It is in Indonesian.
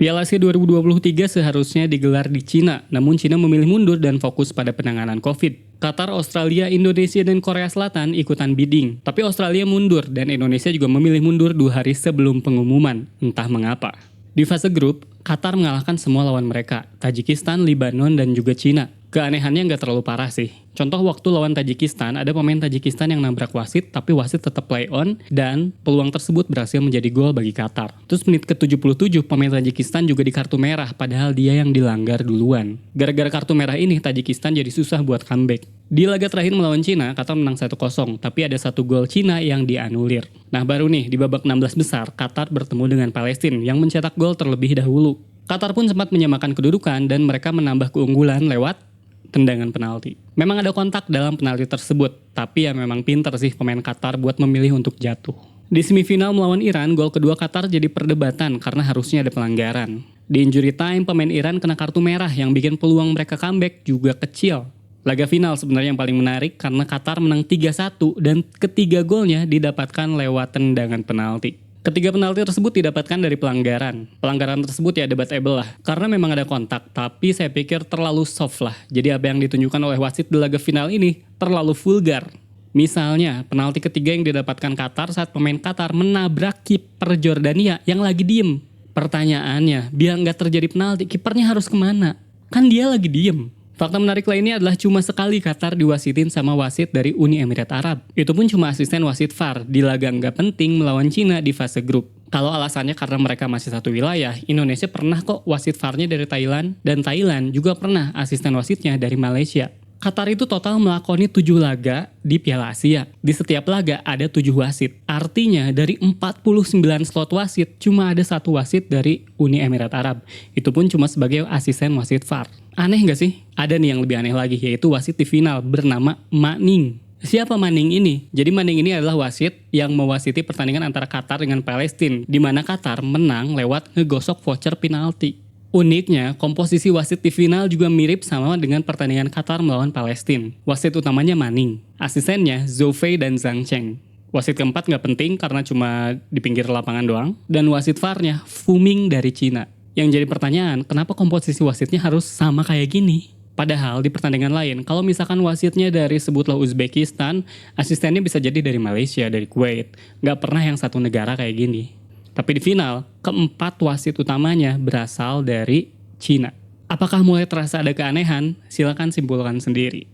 Piala Asia 2023 seharusnya digelar di Cina, namun Cina memilih mundur dan fokus pada penanganan COVID. Qatar, Australia, Indonesia, dan Korea Selatan ikutan bidding, tapi Australia mundur dan Indonesia juga memilih mundur 2 hari sebelum pengumuman, entah mengapa. Di fase grup, Qatar mengalahkan semua lawan mereka, Tajikistan, Lebanon, dan juga Cina. Keanehannya nggak terlalu parah sih. Contoh waktu lawan Tajikistan, ada pemain Tajikistan yang nabrak wasit, tapi wasit tetap play on, dan peluang tersebut berhasil menjadi gol bagi Qatar. Terus menit ke-77, pemain Tajikistan juga di kartu merah, padahal dia yang dilanggar duluan. Gara-gara kartu merah ini, Tajikistan jadi susah buat comeback. Di laga terakhir melawan Cina, Qatar menang 1-0, tapi ada 1 gol Cina yang dianulir. Nah baru nih, di babak 16 besar, Qatar bertemu dengan Palestina yang mencetak gol terlebih dahulu. Qatar pun sempat menyamakan kedudukan dan mereka menambah keunggulan lewat tendangan penalti. Memang ada kontak dalam penalti tersebut, tapi ya memang pinter sih pemain Qatar buat memilih untuk jatuh. Di semifinal melawan Iran, gol kedua Qatar jadi perdebatan karena harusnya ada pelanggaran. Di injury time, pemain Iran kena kartu merah yang bikin peluang mereka comeback juga kecil. Laga final sebenarnya yang paling menarik karena Qatar menang 3-1 dan ketiga golnya didapatkan lewat tendangan penalti. Ketiga penalti tersebut didapatkan dari pelanggaran. Pelanggaran tersebut ya debatable lah, karena memang ada kontak, tapi saya pikir terlalu soft lah. Jadi apa yang ditunjukkan oleh wasit di laga final ini terlalu vulgar. Misalnya, penalti ketiga yang didapatkan Qatar saat pemain Qatar menabrak kiper Jordania yang lagi diem. Pertanyaannya, biar nggak terjadi penalti, kipernya harus kemana? Kan dia lagi diem. Fakta menarik lainnya adalah cuma sekali Qatar diwasitin sama wasit dari Uni Emirat Arab. Itu pun cuma asisten wasit VAR di laga nggak penting melawan Cina di fase grup. Kalau alasannya karena mereka masih satu wilayah, Indonesia pernah kok wasit VAR-nya dari Thailand, dan Thailand juga pernah asisten wasitnya dari Malaysia. Qatar itu total melakoni 7 laga di Piala Asia. Di setiap laga ada 7 wasit. Artinya dari 49 slot wasit, cuma ada 1 wasit dari Uni Emirat Arab. Itu pun cuma sebagai asisten wasit VAR. Aneh gak sih? Ada nih yang lebih aneh lagi, yaitu wasit di final bernama Manning. Siapa Manning ini? Jadi Manning ini adalah wasit yang mewasiti pertandingan antara Qatar dengan Palestina, di mana Qatar menang lewat ngegosok voucher penalti. Uniknya, komposisi wasit di final juga mirip sama dengan pertandingan Qatar melawan Palestina. Wasit utamanya Manning, asistennya Zhou Fei dan Zhang Cheng. Wasit keempat nggak penting karena cuma di pinggir lapangan doang. Dan wasit VAR-nya Fu Ming dari Cina. Yang jadi pertanyaan, kenapa komposisi wasitnya harus sama kayak gini? Padahal di pertandingan lain, kalau misalkan wasitnya dari sebutlah Uzbekistan, asistennya bisa jadi dari Malaysia, dari Kuwait. Nggak pernah yang satu negara kayak gini. Tapi di final, keempat wasit utamanya berasal dari Cina. Apakah mulai terasa ada keanehan? Silakan simpulkan sendiri.